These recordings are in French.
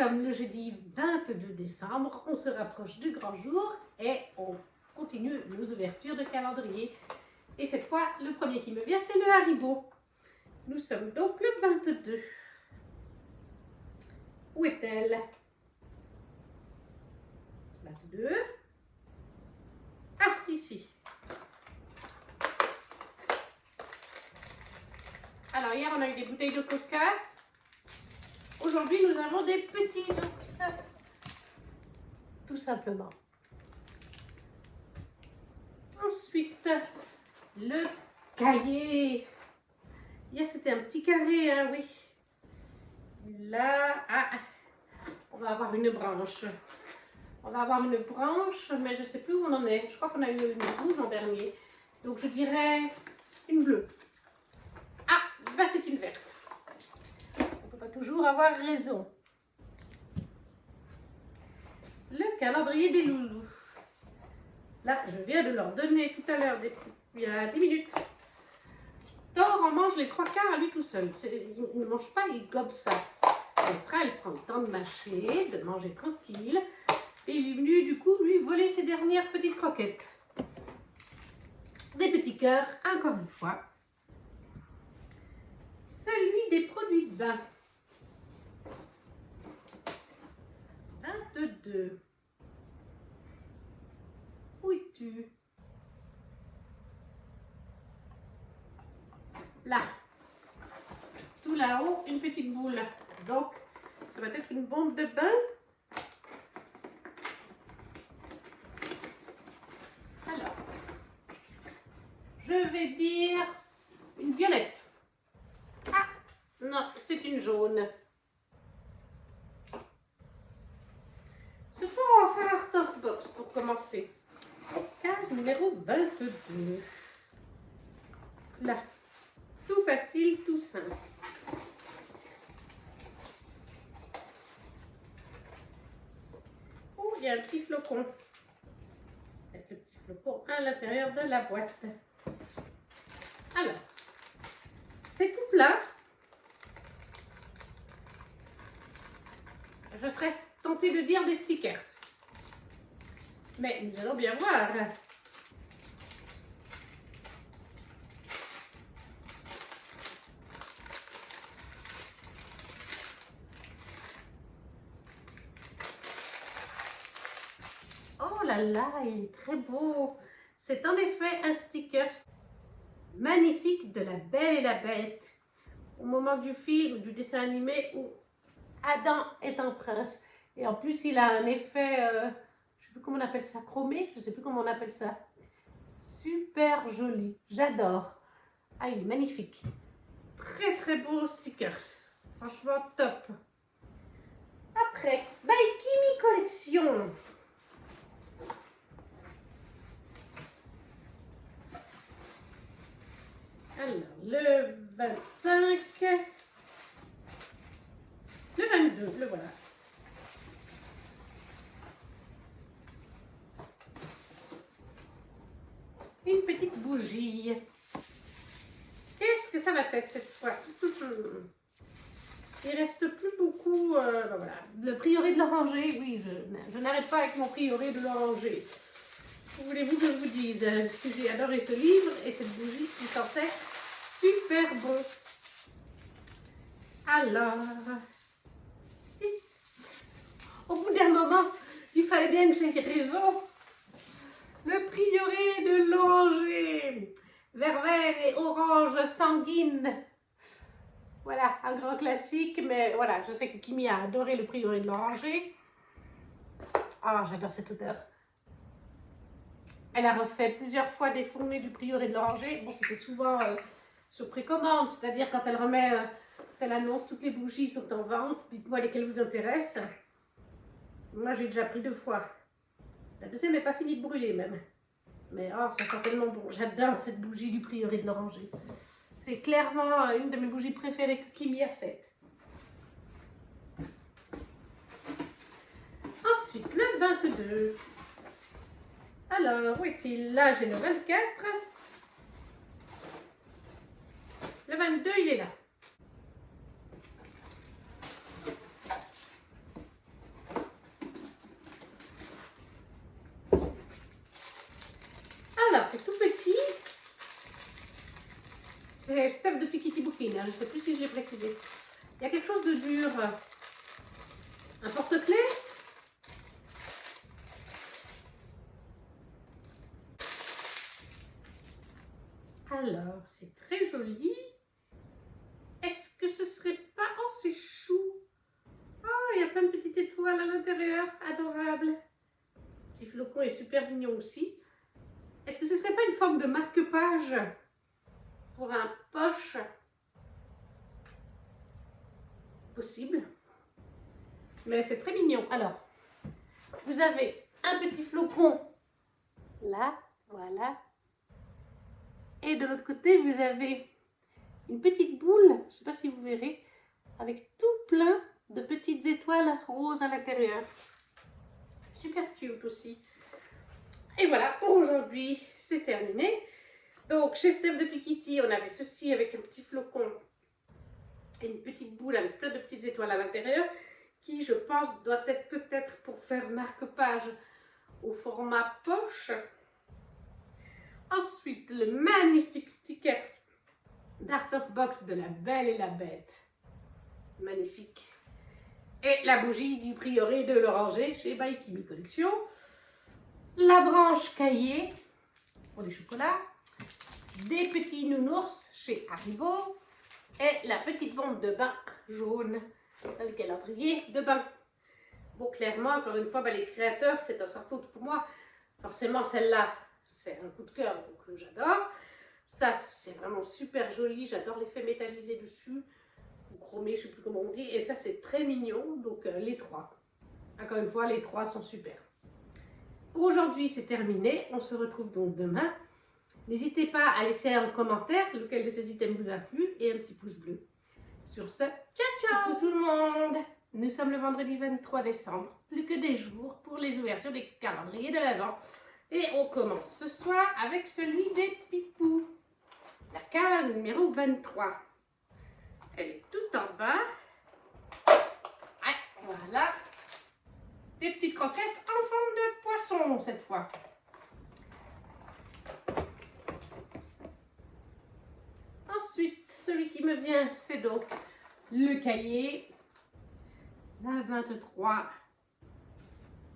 sommes le jeudi 22 décembre, on se rapproche du grand jour et on continue nos ouvertures de calendrier. Et cette fois, le premier qui me vient, c'est le Haribo. Nous sommes donc le 22. Où est-elle? 22. Ah, ici. Alors hier, on a eu des bouteilles de coca. Aujourd'hui, nous avons des petits ours. Tout simplement. Ensuite, le cahier. Hier, c'était un petit carré, hein, oui. Là, ah, on va avoir une branche. On va avoir une branche, mais je ne sais plus où on en est. Je crois qu'on a eu une rouge en dernier. Donc, je dirais une bleue. Ah, ben c'est une verte. On ne peut pas toujours avoir raison. Le calendrier des loulous. Là, je viens de leur donner tout à l'heure, il y a 10 minutes. Thor en mange les 3/4 à lui tout seul. Il ne mange pas, il gobe ça. Après, elle prend le temps de mâcher, de manger tranquille. Et il est venu du coup lui voler ses dernières petites croquettes. Des petits cœurs, encore une fois. Celui des produits de bain. 22. Où es-tu? Là. Tout là-haut, une petite boule. Donc, ça va être une bombe de bain. Alors, je vais dire une violette. Ah, non, c'est une jaune. Ce soir, on va faire un stuff box pour commencer. Case numéro 22. Là. Tout facile, tout simple. Oh, il y a un petit flocon. Avec le petit flocon à l'intérieur de la boîte. Alors, c'est tout plat. Je serais tentée de dire des stickers. Mais nous allons bien voir. Oh là là, il est très beau. C'est en effet un sticker magnifique de La Belle et la Bête. Au moment du film, du dessin animé où Adam est un prince. Et en plus, il a un effet, je ne sais plus comment on appelle ça, chromé, je ne sais plus comment on appelle ça. Super joli, j'adore. Ah, il est magnifique. Très très beau stickers. Franchement, top. Après, Baikimi Collection. Alors, le 25, le 22, le voilà. Une petite bougie. Qu'est-ce que ça va être cette fois? Il reste plus beaucoup. Ben voilà. Le prieuré de l'oranger, oui, je n'arrête pas avec mon prieuré de l'oranger. Voulez-vous que je vous dise? J'ai adoré ce livre et cette bougie qui sentait super bon. Alors, au bout d'un moment, il fallait bien que j'aie raison. Le prieuré de l'oranger, verveine et orange sanguine. Voilà, un grand classique, mais voilà, je sais que Kimi a adoré le prieuré de l'oranger. Ah, j'adore cette odeur. Elle a refait plusieurs fois des fournées du prieuré de l'oranger. Bon, c'était souvent sur précommande, c'est-à-dire quand elle remet, elle annonce toutes les bougies sont en vente, dites-moi lesquelles vous intéressent. Moi, j'ai déjà pris 2 fois. La deuxième n'est pas finie de brûler même. Mais oh, ça sent tellement bon. J'adore cette bougie du prieuré de l'oranger. C'est clairement une de mes bougies préférées que Kimi a faites. Ensuite, le 22. Alors, où est-il? Là, j'ai le 24. Le 22, il est là. C'est Steph de Pikiti Booking, hein, je ne sais plus si je l'ai précisé. Il y a quelque chose de dur. Un porte-clés. Alors, c'est très joli. Est-ce que ce serait pas... Oh, c'est chou. Oh, il y a plein de petites étoiles à l'intérieur. Adorable. Le petit flocon est super mignon aussi. Est-ce que ce serait pas une forme de marque-page pour un poche? Possible. Mais c'est très mignon. Alors, vous avez un petit flocon là, voilà. Et de l'autre côté, vous avez une petite boule, je ne sais pas si vous verrez, avec tout plein de petites étoiles roses à l'intérieur. Super cute aussi. Et voilà, pour aujourd'hui, c'est terminé. Donc, chez Steph de Pikiti, on avait ceci avec un petit flocon et une petite boule avec plein de petites étoiles à l'intérieur, qui, je pense, doit être peut-être pour faire marque-page au format poche. Ensuite, le magnifique stickers d'Art of Box de La Belle et la Bête. Magnifique. Et la bougie du prieuré de l'Oranger chez By Kimi Collection. La branche cahier pour les chocolats. Des petits nounours chez Haribo. Et la petite bombe de bain jaune dans le calendrier de bain. Bon, clairement, encore une fois, les créateurs, c'est un sans faute pour moi. Forcément, celle-là, c'est un coup de cœur, donc j'adore. Ça, c'est vraiment super joli. J'adore l'effet métallisé dessus. Ou chromé, je ne sais plus comment on dit. Et ça, c'est très mignon. Donc, les trois. Encore une fois, les trois sont super. Pour aujourd'hui, c'est terminé. On se retrouve donc demain. N'hésitez pas à laisser un commentaire lequel de ces items vous a plu et un petit pouce bleu. Sur ce, ciao ciao! Coucou tout le monde! Nous sommes le vendredi 23 décembre. Plus que des jours pour les ouvertures des calendriers de l'Avent. Et on commence ce soir avec celui des Pipous. La case numéro 23. Elle est tout en bas. Ouais, voilà. Des petites croquettes en forme de poisson cette fois. Ensuite, celui qui me vient, c'est donc le cahier. La 23.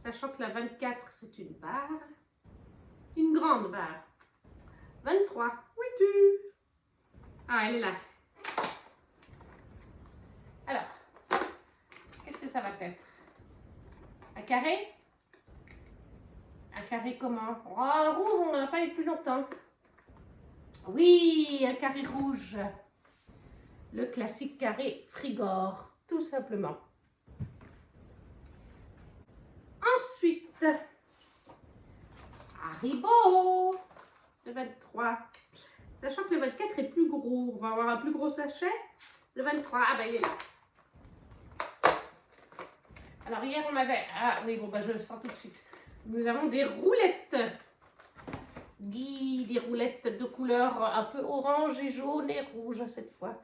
Sachant que la 24, c'est une barre. Une grande barre. 23. Où es-tu? Ah, elle est là. Alors, qu'est-ce que ça va être? Un carré? Un carré comment? Oh, un rouge, on n'en a pas eu depuis longtemps. Oui, un carré rouge. Le classique carré Frigor, tout simplement. Ensuite, Haribo, le 23. Sachant que le 24 est plus gros, on va avoir un plus gros sachet. Le 23, ah ben il est là. Alors hier on avait, ah oui bon bah je le sens tout de suite. Nous avons des roulettes. Oui, des roulettes de couleur un peu orange et jaune et rouge cette fois.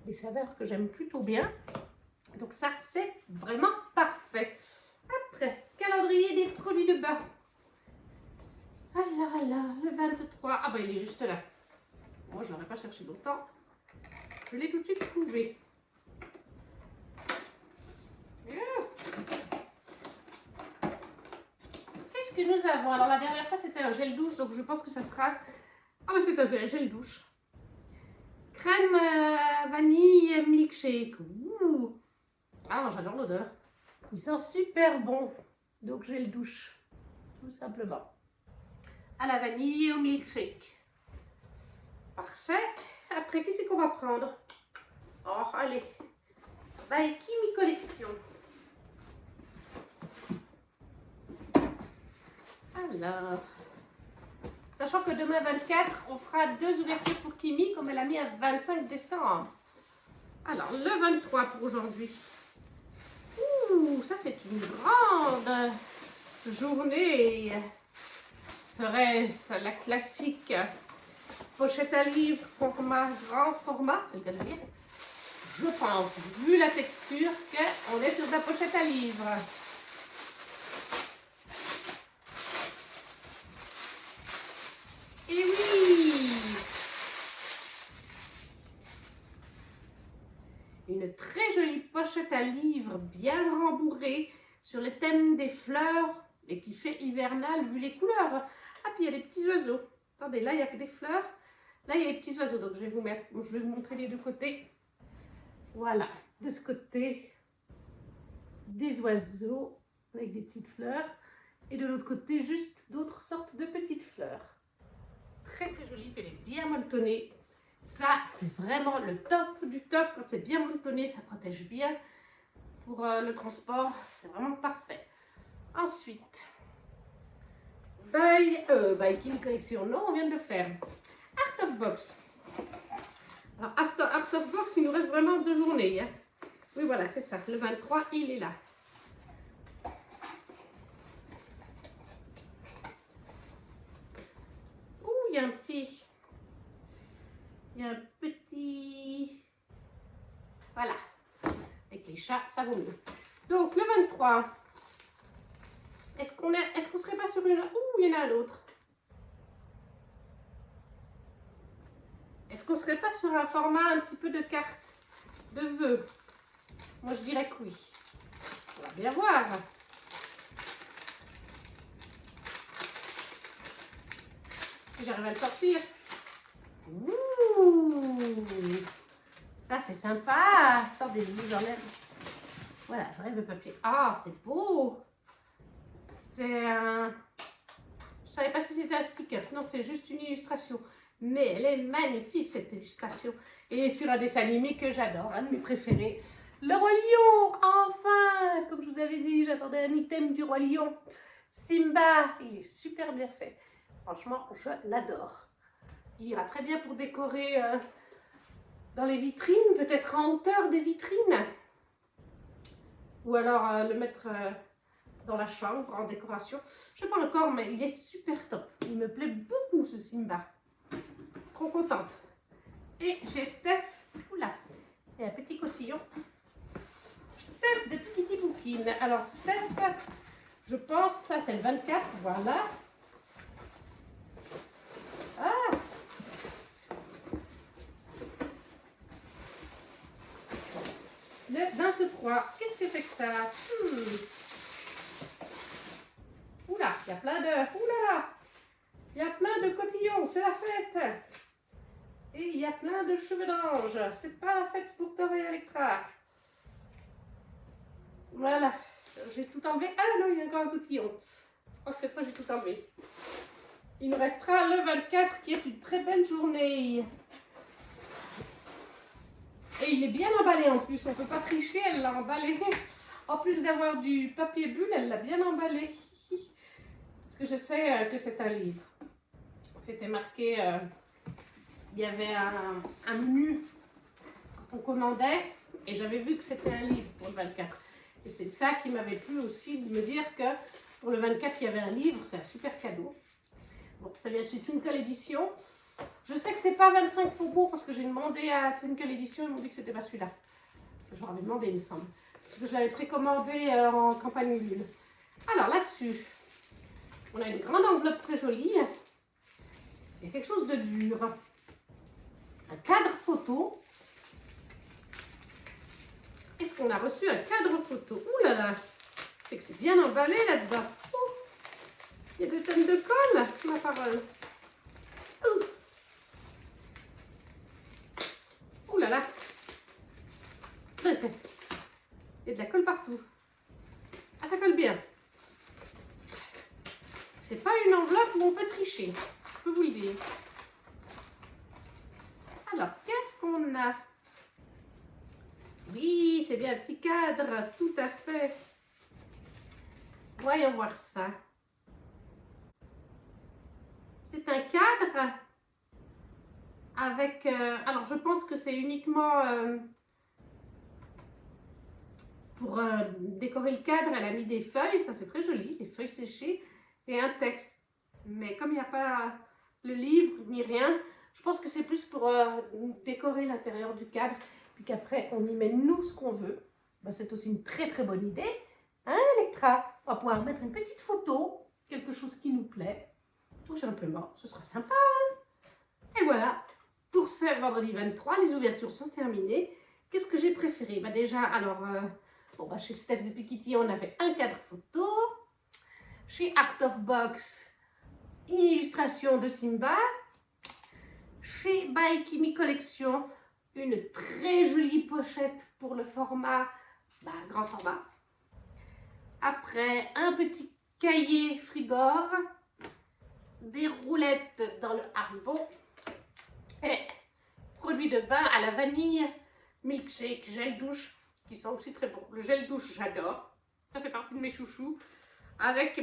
Des saveurs que j'aime plutôt bien. Donc ça c'est vraiment parfait. Après, calendrier des produits de bain. Alors, le 23. Ah bah il est juste là. Moi je n'aurais pas cherché longtemps. Je l'ai tout de suite trouvé. Qu'est-ce que nous avons? Alors la dernière fois c'était un gel douche, donc je pense que ça sera... Ah mais c'est un gel douche. Crème vanille milkshake. Ouh. Ah j'adore l'odeur. Il sent super bon. Donc gel douche. Tout simplement. À la vanille et au milkshake. Parfait. Après, qu'est-ce qu'on va prendre? Oh, allez. By Kimi Collection. Alors, sachant que demain 24, on fera 2 ouvertures pour Kimi, comme elle a mis à 25 décembre. Alors, le 23 pour aujourd'hui. Ouh, ça c'est une grande journée. Serait-ce la classique pochette à livre format grand format, c'est le cas de dire. Je pense, vu la texture, qu'on est sur de la pochette à livre. Et oui! une très jolie pochette à livres bien rembourrée sur le thème des fleurs et qui fait hivernal vu les couleurs. Ah, puis il y a des petits oiseaux. Attendez, là il n'y a que des fleurs. Là il y a des petits oiseaux, donc je vais vous montrer les deux côtés. Voilà, de ce côté, des oiseaux avec des petites fleurs. Et de l'autre côté, juste d'autres sortes de petites fleurs. Très très jolie, elle est bien molletonnée. Ça, c'est vraiment le top du top. Quand c'est bien molletonné, ça protège bien pour le transport. C'est vraiment parfait. Ensuite, King Collection. Non, on vient de le faire. Art of Box. Alors, Art of Box, il nous reste vraiment 2 journées. Hein. Oui, voilà, c'est ça. Le 23, il est là. Ouh, il y a un petit... Voilà. Avec les chats, ça vaut mieux. Donc, le 23. Est-ce qu'on serait pas sur une... Ouh, il y en a un autre. Est-ce qu'on serait pas sur un format un petit peu de carte de vœux? Moi, je dirais que oui. On va bien voir. Si j'arrive à le sortir. Ouh, ça, c'est sympa. Attendez, je vous enlève. Voilà, j'enlève le papier. Ah, c'est beau. C'est un... Je savais pas si c'était un sticker. Sinon, c'est juste une illustration. Mais elle est magnifique, cette illustration. Et sur un dessin animé que j'adore, un de mes préférés. Le Roi Lion, enfin! Comme je vous avais dit, j'attendais un item du Roi Lion. Simba, il est super bien fait. Franchement, je l'adore. Il ira très bien pour décorer dans les vitrines, peut-être en hauteur des vitrines. Ou alors le mettre dans la chambre en décoration. Je ne sais pas encore, mais il est super top. Il me plaît beaucoup, ce Simba. Trop contente. Et j'ai Steph. Oula, il y a un petit cotillon. Steph de Petite Bouquine. Alors, Steph, je pense, ça c'est le 24, voilà. Ah! Le 23, qu'est-ce que c'est que ça? Oula, il y a plein de... Oulala! Il y a plein de cotillons, c'est la fête! Et il y a plein de cheveux d'ange. C'est pas la fête pour Thor et Electra. Voilà, j'ai tout enlevé. Ah non, il y a encore un cotillon. Je crois que cette fois j'ai tout enlevé. Il nous restera le 24 qui est une très belle journée. Et il est bien emballé en plus, on ne peut pas tricher, elle l'a emballé. En plus d'avoir du papier bulle, elle l'a bien emballé. Parce que je sais que c'est un livre. C'était marqué, il y avait un menu quand on commandait et j'avais vu que c'était un livre pour le 24. Et c'est ça qui m'avait plu aussi de me dire que pour le 24 il y avait un livre, c'est un super cadeau. Bon, ça vient de chez Twinkle Edition. Je sais que c'est pas 25 Faubourg parce que j'ai demandé à Twinkle Edition, ils m'ont dit que c'était pas celui-là. Je leur avais demandé, il me semble. Parce que je l'avais précommandé en campagne Ulule. Alors là-dessus, on a une grande enveloppe très jolie. Il y a quelque chose de dur. Un cadre photo. Est-ce qu'on a reçu un cadre photo? Ouh là là, c'est que c'est bien emballé là-dedans. Il y a des tonnes de colle, ma parole. Ouh là là. Il y a de la colle partout. Ah, ça colle bien. C'est pas une enveloppe où on peut tricher, je peux vous le dire. Alors, qu'est-ce qu'on a? Oui, c'est bien un petit cadre, tout à fait. Voyons voir ça. C'est un cadre avec... alors, je pense que c'est uniquement pour décorer le cadre. Elle a mis des feuilles, ça c'est très joli, des feuilles séchées et un texte. Mais comme il n'y a pas le livre ni rien, je pense que c'est plus pour décorer l'intérieur du cadre. Puis qu'après, on y met nous ce qu'on veut. Ben, c'est aussi une très très bonne idée. Hein, Electra? On va pouvoir mettre une petite photo, quelque chose qui nous plaît. Tout simplement, ce sera sympa. Hein? Et voilà, pour ce vendredi 23, les ouvertures sont terminées. Qu'est-ce que j'ai préféré? Bah déjà, alors, bon, bah, chez Steph de Pikitty, on avait un cadre photo. Chez Art of Box, une illustration de Simba. Chez By Kimi Collection, une très jolie pochette pour le format, bah, grand format. Après, un petit cahier Frigor, des roulettes dans le Haribo et produits de bain à la vanille, milkshake, gel douche, qui sont aussi très bons. Le gel douche, j'adore. Ça fait partie de mes chouchous. Avec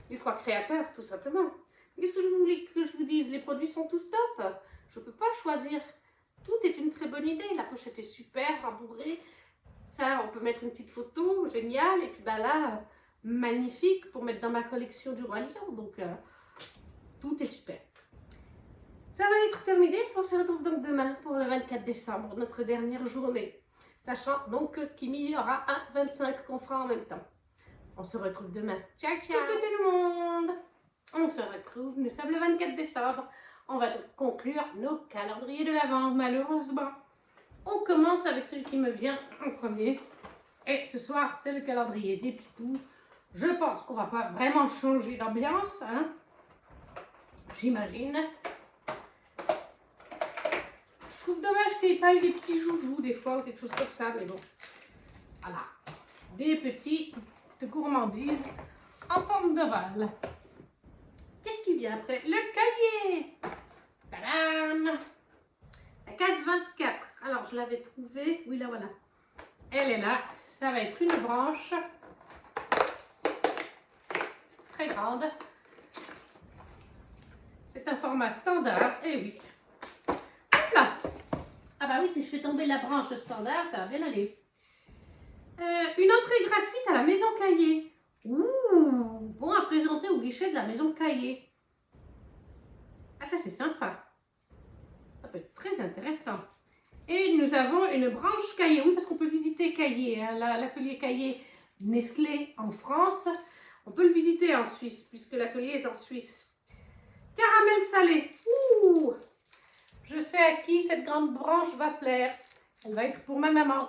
les 3 créateurs, tout simplement. Qu'est-ce que je voulais que je vous dise? Les produits sont tous top. Je ne peux pas choisir. Tout est une très bonne idée. La pochette est super, rembourrée. Ça, on peut mettre une petite photo, génial. Et puis bah là, magnifique pour mettre dans ma collection du Roi Lion. Donc, tout est super. Ça va être terminé. On se retrouve donc demain pour le 24 décembre, notre dernière journée. Sachant donc que Kimi y aura un 25 qu'on fera en même temps. On se retrouve demain. Ciao, ciao. Coucou tout le monde. On se retrouve. Nous sommes le 24 décembre. On va donc conclure nos calendriers de l'Avent, malheureusement. On commence avec celui qui me vient en premier. Et ce soir, c'est le calendrier des Pipous. Je pense qu'on va pas vraiment changer d'ambiance, hein. J'imagine. Je trouve dommage qu'il n'y ait pas eu des petits joujoux des fois ou quelque chose comme ça, mais bon. Voilà. Des petites gourmandises en forme d'ovale. Qu'est-ce qui vient après? Le cahier. Tadam! La case 24. Alors, je l'avais trouvée. Oui, là, voilà. Elle est là. Ça va être une branche très grande. C'est un format standard. Et oui. Hop là! Ah bah oui, si je fais tomber la branche standard, ça va bien aller. Une entrée gratuite à la maison Cahier. Ouh! Bon à présenter au guichet de la maison Cahier. Ah, ça c'est sympa. Ça peut être très intéressant. Et nous avons une branche Cahier. Oui, parce qu'on peut visiter Cahier, hein, l'atelier Cahier Nestlé en France. On peut le visiter en Suisse, puisque l'atelier est en Suisse. Caramel salé. Ouh! Je sais à qui cette grande branche va plaire. Elle va être pour ma maman,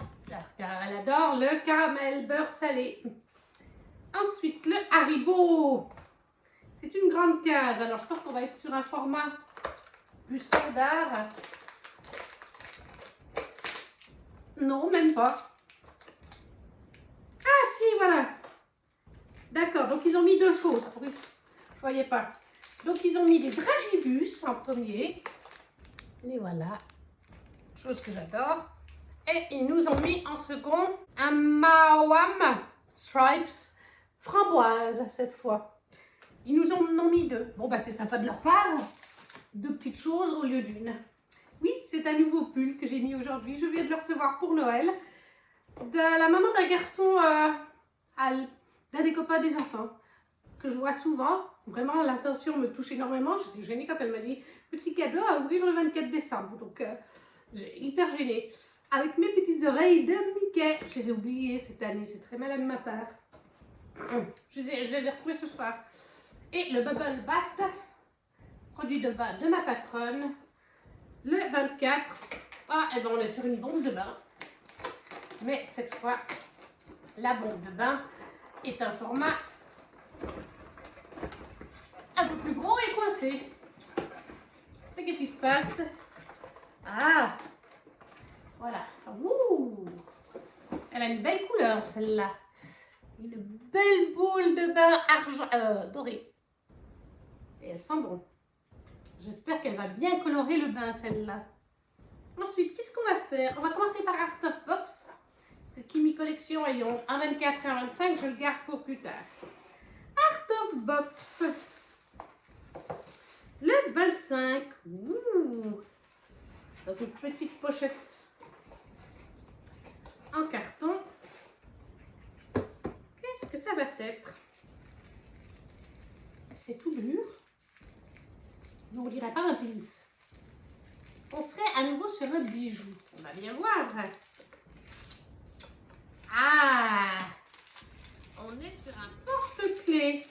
car elle adore le caramel beurre salé. Ensuite, le Haribo. C'est une grande case. Alors, je pense qu'on va être sur un format plus standard. Non, même pas. Ah, si, voilà. D'accord, donc ils ont mis 2 choses. Oui, je ne voyais pas. Donc, ils ont mis des dragibus en premier. Les voilà. Chose que j'adore. Et ils nous ont mis en second un Mawam Stripes framboise cette fois. Ils nous en ont mis 2. Bon, bah c'est sympa de leur part. 2 petites choses au lieu d'une. Oui, c'est un nouveau pull que j'ai mis aujourd'hui. Je viens de le recevoir pour Noël. De la maman d'un garçon, d'un des copains des enfants. Que je vois souvent. Vraiment, l'intention me touche énormément. J'étais gênée quand elle m'a dit petit cadeau à ouvrir le 24 décembre. Donc, j'ai hyper gênée. Avec mes petites oreilles de Mickey. Je les ai oubliées cette année. C'est très malin de ma part. Je les ai retrouvées ce soir. Et le Bubble Bath, produit de bain de ma patronne, le 24. Ah, et ben on est sur une bombe de bain. Mais cette fois, la bombe de bain est un format un peu plus gros et coincé. Mais qu'est-ce qui se passe? Ah, voilà. Ouh, elle a une belle couleur celle-là. Une belle boule de bain argent, dorée. Et elle sent bon. J'espère qu'elle va bien colorer le bain, celle-là. Ensuite, qu'est-ce qu'on va faire? On va commencer par Art of Box. Parce que Kimi Collection ayant un 24 et un 25, je le garde pour plus tard. Art of Box. Le 25. Ouh, dans une petite pochette en carton. Qu'est-ce que ça va être? C'est tout dur. On dirait pas un pins. Est-ce qu'on serait à nouveau sur un bijou? On va bien voir. Ah! On est sur un porte-clés.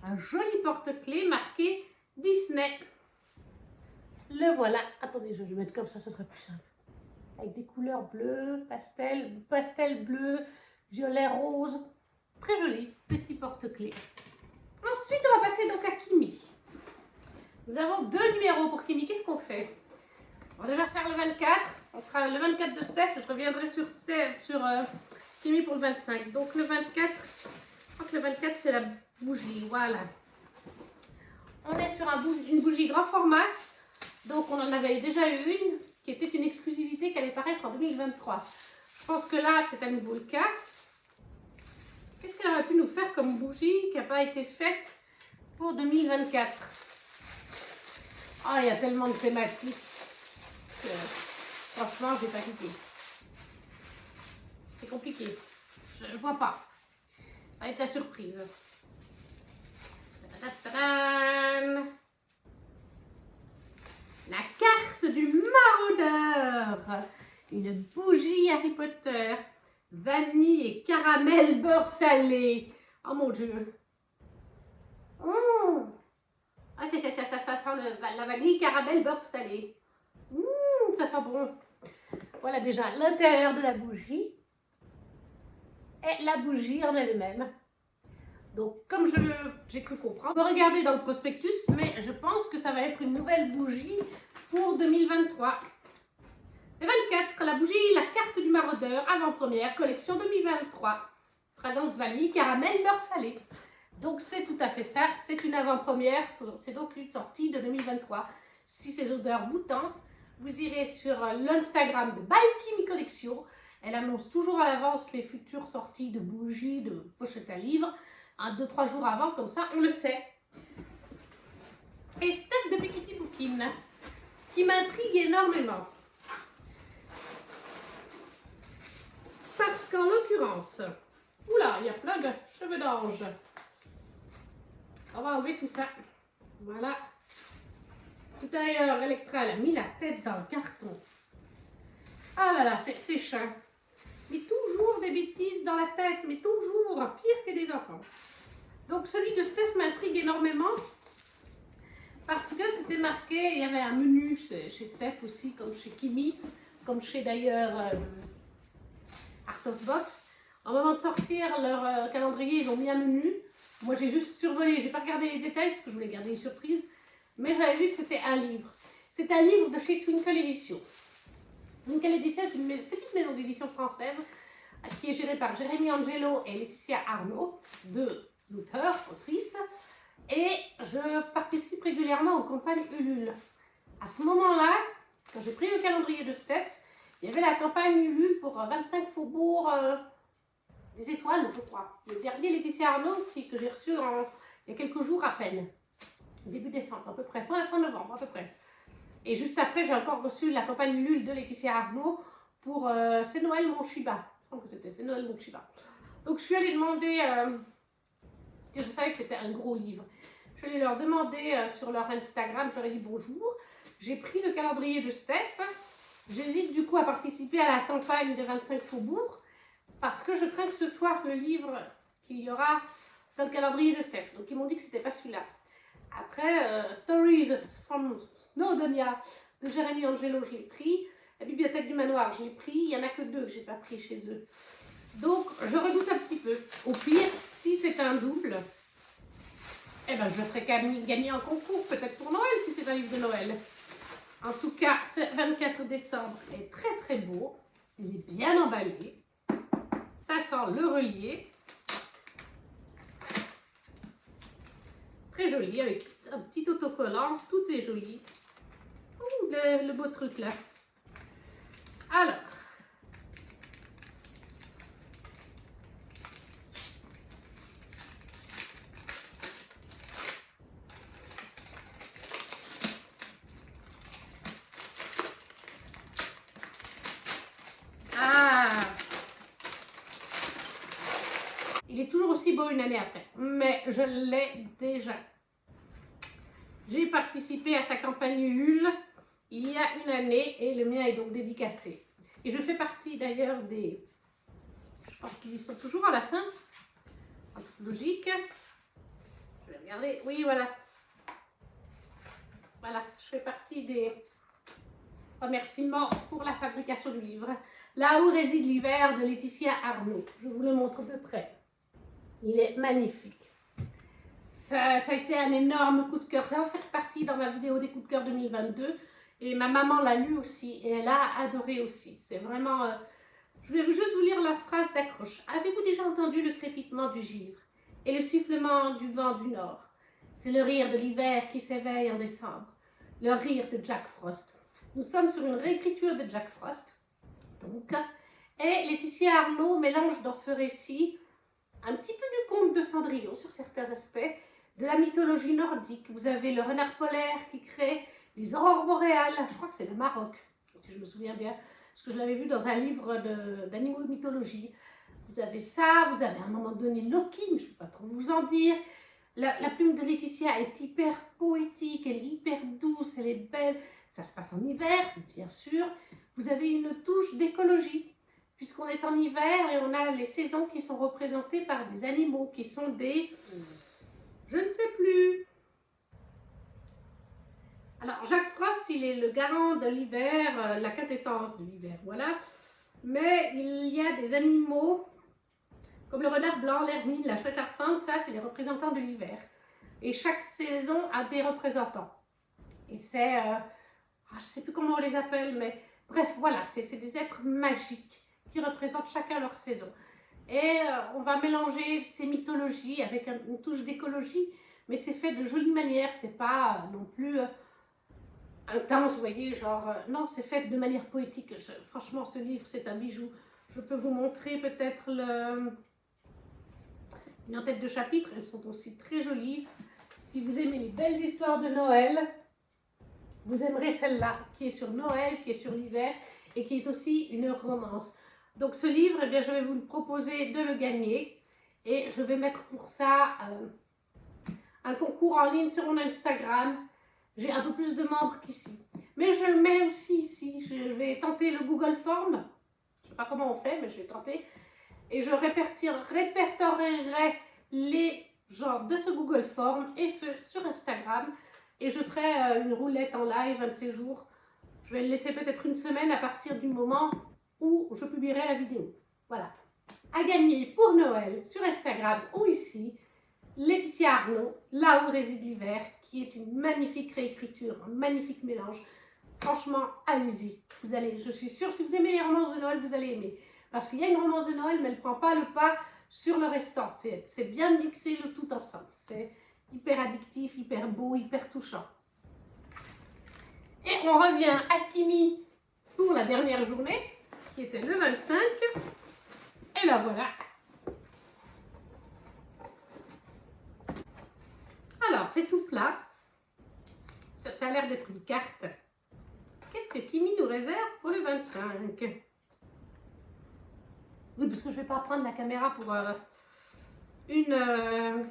Un joli porte-clés marqué Disney. Le voilà. Attendez, je vais le mettre comme ça sera plus simple. Avec des couleurs bleues, pastel bleu, violet, rose. Très joli, petit porte-clés. Ensuite, on va passer donc à Kimi. Nous avons 2 numéros pour Kimi. Qu'est-ce qu'on fait? On va déjà faire le 24. On fera le 24 de Steph. Je reviendrai sur Kimi pour le 25. Donc le 24, je crois que le 24 c'est la bougie. Voilà. On est sur une bougie grand format. Donc on en avait déjà eu une qui était une exclusivité qui allait paraître en 2023. Je pense que là c'est à nouveau le cas. Qu'est-ce qu'elle aurait pu nous faire comme bougie qui n'a pas été faite pour 2024? Ah, il y a tellement de thématiques que franchement je n'ai pas quitté. C'est compliqué. Je ne vois pas. Ça va être la surprise. Tadam! La carte du maraudeur. Une bougie Harry Potter. Vanille et caramel beurre salé. Oh mon Dieu. Mmh. Ah, ça sent la vanille, caramel, beurre salé. Mmh, ça sent bon. Voilà déjà l'intérieur de la bougie. Et la bougie en elle-même. Donc, comme j'ai cru comprendre, on va regarder dans le prospectus, mais je pense que ça va être une nouvelle bougie pour 2023. Le 24, la bougie, la carte du maraudeur, avant-première, collection 2023. Fragrance vanille, caramel, beurre salé. Donc, c'est tout à fait ça. C'est une avant-première, c'est donc une sortie de 2023. Si ces odeurs vous tentent, vous irez sur l'Instagram de By Kimi Collection. Elle annonce toujours à l'avance les futures sorties de bougies, de pochettes à livres. 2-3 jours avant, comme ça, on le sait. Et Steph de Pikiti Boukine, qui m'intrigue énormément. Parce qu'en l'occurrence, oula, il y a plein de cheveux d'ange. On va enlever tout ça. Voilà. Tout à l'heure, Electra, elle a mis la tête dans le carton. Ah là là, c'est chiant. Mais toujours des bêtises dans la tête, mais toujours, pire que des enfants. Donc celui de Steph m'intrigue énormément parce que c'était marqué, il y avait un menu chez Steph aussi, comme chez Kimi, comme chez d'ailleurs Art of Box. Au moment de sortir leur calendrier, ils ont mis un menu. Moi j'ai juste survolé, j'ai pas regardé les détails parce que je voulais garder une surprise, mais j'avais vu que c'était un livre. C'est un livre de chez Twinkle Edition. Twinkle Edition est une petite maison d'édition française qui est gérée par Jérémy Angelo et Laetitia Arnaud, deux auteurs, autrices, et je participe régulièrement aux campagnes Ulule. À ce moment-là, quand j'ai pris le calendrier de Steph, il y avait la campagne Ulule pour 25 faubourgs des étoiles, je crois. Le dernier Laetitia Arnaud que j'ai reçu il y a quelques jours à peine, début décembre à peu près, fin novembre à peu près. Et juste après, j'ai encore reçu la campagne Ulule de Laetitia Arnaud pour C'est Noël mon Shiba. Je crois que c'était C'est Noël mon Shiba. Donc je suis allée demander, parce que je savais que c'était un gros livre, je suis allée leur demander sur leur Instagram, je leur ai dit bonjour. J'ai pris le calendrier de Steph. J'hésite du coup à participer à la campagne de 25 faubourgs parce que je crains que ce soit le livre qu'il y aura dans le calendrier de Steph. Donc ils m'ont dit que c'était pas celui-là. Après, Stories from Snowdonia de Jérémy Angelo, je l'ai pris. La bibliothèque du manoir, je l'ai pris. Il n'y en a que 2 que je n'ai pas pris chez eux. Donc, je redoute un petit peu. Au pire, si c'est un double, eh ben, je le ferai gagner en concours, peut-être pour Noël, si c'est un livre de Noël. En tout cas, ce 24 décembre est très très beau. Il est bien emballé. Ça sent le relié. Très joli, avec un petit autocollant. Tout est joli. Ouh, le beau truc là. Alors. Il est toujours aussi beau une année après, mais je l'ai déjà. J'ai participé à sa campagne Ulule il y a une année et le mien est donc dédicacé. Et je fais partie d'ailleurs des... Je pense qu'ils y sont toujours à la fin. En toute logique. Je vais regarder. Oui, voilà. Voilà, je fais partie des remerciements pour la fabrication du livre. Là où réside l'hiver de Laetitia Arnaud. Je vous le montre de près. Il est magnifique. Ça a été un énorme coup de cœur. Ça va faire partie dans ma vidéo des coups de cœur 2022. Et ma maman l'a lu aussi et elle a adoré aussi. C'est vraiment... Je vais juste vous lire la phrase d'accroche. Avez-vous déjà entendu le crépitement du givre et le sifflement du vent du nord? C'est le rire de l'hiver qui s'éveille en décembre. Le rire de Jack Frost. Nous sommes sur une réécriture de Jack Frost. Donc, et Laetitia Arnaud mélange dans ce récit un petit peu du conte de Cendrillon sur certains aspects, de la mythologie nordique. Vous avez le renard polaire qui crée les aurores boréales, je crois que c'est le Maroc, si je me souviens bien, parce que je l'avais vu dans un livre d'animaux de mythologie. Vous avez ça, vous avez à un moment donné Loki, mais je ne peux pas trop vous en dire. La plume de Laetitia est hyper poétique, elle est hyper douce, elle est belle. Ça se passe en hiver, bien sûr. Vous avez une touche d'écologie, puisqu'on est en hiver et on a les saisons qui sont représentées par des animaux qui sont des... je ne sais plus. Alors, Jack Frost, il est le garant de l'hiver, la quintessence de l'hiver, voilà. Mais il y a des animaux, comme le renard blanc, l'hermine, la chouette arfante, ça, c'est les représentants de l'hiver. Et chaque saison a des représentants. Et c'est... je ne sais plus comment on les appelle, mais... bref, voilà, c'est des êtres magiques qui représentent chacun leur saison. Et on va mélanger ces mythologies avec une touche d'écologie, mais c'est fait de jolie manière, c'est pas non plus intense, vous voyez, genre... non, c'est fait de manière poétique. Franchement, ce livre, c'est un bijou. Je peux vous montrer peut-être une en-tête de chapitre, elles sont aussi très jolies. Si vous aimez les belles histoires de Noël, vous aimerez celle-là, qui est sur Noël, qui est sur l'hiver, et qui est aussi une romance. Donc ce livre, eh bien, je vais vous le proposer de le gagner. Et je vais mettre pour ça un concours en ligne sur mon Instagram. J'ai un peu plus de membres qu'ici. Mais je le mets aussi ici. Je vais tenter le Google Form. Je ne sais pas comment on fait, mais je vais tenter. Et je répertorierai les genres de ce Google Form et sur Instagram. Et je ferai une roulette en live un de ces jours. Je vais le laisser peut-être une semaine à partir du moment où je publierai la vidéo. Voilà. À gagner pour Noël sur Instagram ou ici, Laetitia Arnaud, Là où réside l'hiver, qui est une magnifique réécriture, un magnifique mélange. Franchement, allez-y. Vous allez, je suis sûre, si vous aimez les romances de Noël, vous allez aimer. Parce qu'il y a une romance de Noël, mais elle ne prend pas le pas sur le restant. C'est bien mixé le tout ensemble. C'est hyper addictif, hyper beau, hyper touchant. Et on revient à Kimi pour la dernière journée, qui était le 25. Et la voilà. Alors, c'est tout plat. Ça a l'air d'être une carte. Qu'est-ce que Kimi nous réserve pour le 25? Oui, parce que je ne vais pas prendre la caméra pour une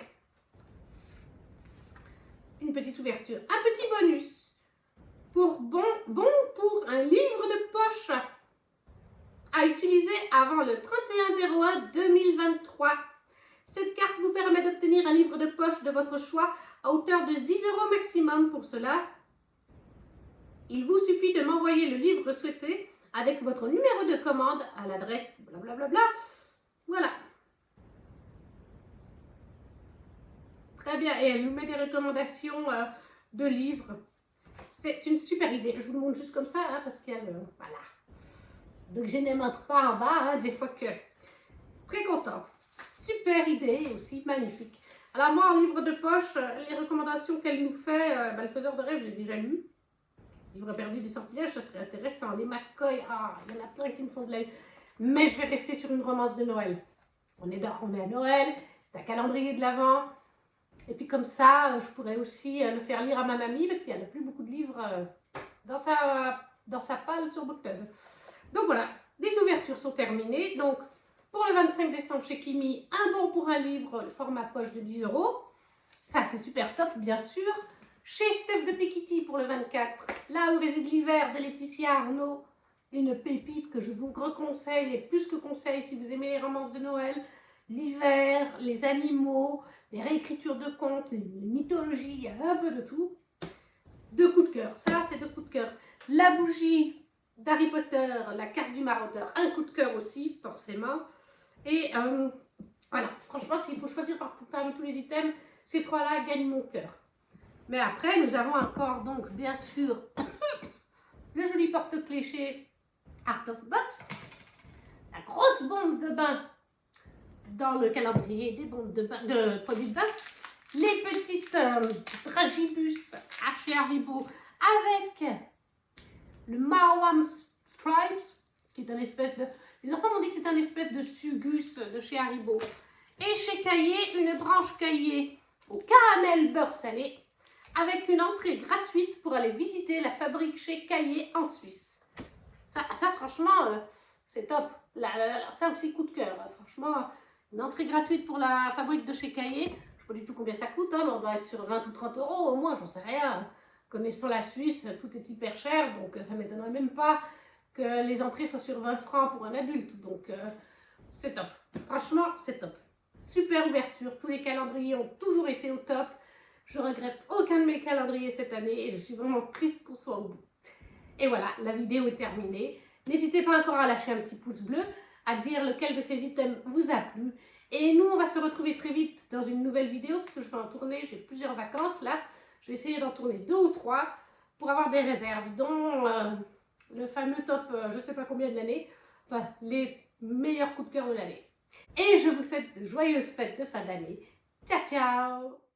petite ouverture. Un petit bonus bon pour un livre de poche à utiliser avant le 31/01/2023. Cette carte vous permet d'obtenir un livre de poche de votre choix à hauteur de 10 € maximum. Pour cela, il vous suffit de m'envoyer le livre souhaité avec votre numéro de commande à l'adresse blablabla. Voilà. Très bien. Et elle nous met des recommandations de livres. C'est une super idée. Je vous le montre juste comme ça, hein, parce qu'elle... voilà. Donc je ne montre pas en bas, hein, des fois que... Très contente. Super idée aussi, magnifique. Alors moi, en livre de poche, les recommandations qu'elle nous fait, le faiseur de rêve, j'ai déjà lu. Livre perdu des sortilèges, ça serait intéressant. Les McCoy, il y en a plein qui me font de l'œil. Mais je vais rester sur une romance de Noël. On est à Noël, c'est un calendrier de l'Avent. Et puis comme ça, je pourrais aussi le faire lire à ma mamie, parce qu'il n'y a plus beaucoup de livres dans sa palle sur BookTube. Donc voilà, les ouvertures sont terminées. Donc pour le 25 décembre chez Kimi, un bon pour un livre, format poche de 10 €. Ça, c'est super top, bien sûr. Chez Steph de Piketty pour le 24, Là où réside l'hiver de Laetitia Arnaud, une pépite que je vous reconseille, et plus que conseille si vous aimez les romances de Noël, l'hiver, les animaux, les réécritures de contes, les mythologies, il y a un peu de tout. deux coups de cœur. Ça, c'est deux coups de cœur. La bougie d'Harry Potter, la carte du maraudeur, un coup de cœur aussi, forcément. Et voilà, franchement, s'il faut choisir parmi tous les items, ces trois-là gagnent mon cœur. Mais après, nous avons encore, donc, bien sûr, le joli porte-clés chez Art of Box, la grosse bombe de bain dans le calendrier des bombes de produits de bain, les petites dragibus chez Haribo avec le Marwam Stripes, qui est un espèce de... Les enfants m'ont dit que c'est un espèce de sugus de chez Haribo. Et chez Cahier, une branche Cahier au caramel beurre salé, avec une entrée gratuite pour aller visiter la fabrique chez Cahier en Suisse. Ça franchement, c'est top. Ça aussi, coup de cœur. Franchement, une entrée gratuite pour la fabrique de chez Cahier. Je ne sais pas du tout combien ça coûte, hein, mais on doit être sur 20 ou 30 euros au moins, j'en sais rien. Connaissant la Suisse, tout est hyper cher, donc ça ne m'étonnerait même pas que les entrées soient sur 20 francs pour un adulte. Donc c'est top. Franchement, c'est top. Super ouverture. Tous les calendriers ont toujours été au top. Je regrette aucun de mes calendriers cette année et je suis vraiment triste qu'on soit au bout. Et voilà, la vidéo est terminée. N'hésitez pas encore à lâcher un petit pouce bleu, à dire lequel de ces items vous a plu. Et nous, on va se retrouver très vite dans une nouvelle vidéo, parce que je vais en tourner, j'ai plusieurs vacances là. Je vais essayer d'en tourner 2 ou 3 pour avoir des réserves, dont le fameux top, je ne sais pas combien de l'année, enfin, les meilleurs coups de cœur de l'année. Et je vous souhaite de joyeuses fêtes de fin d'année. Ciao, ciao!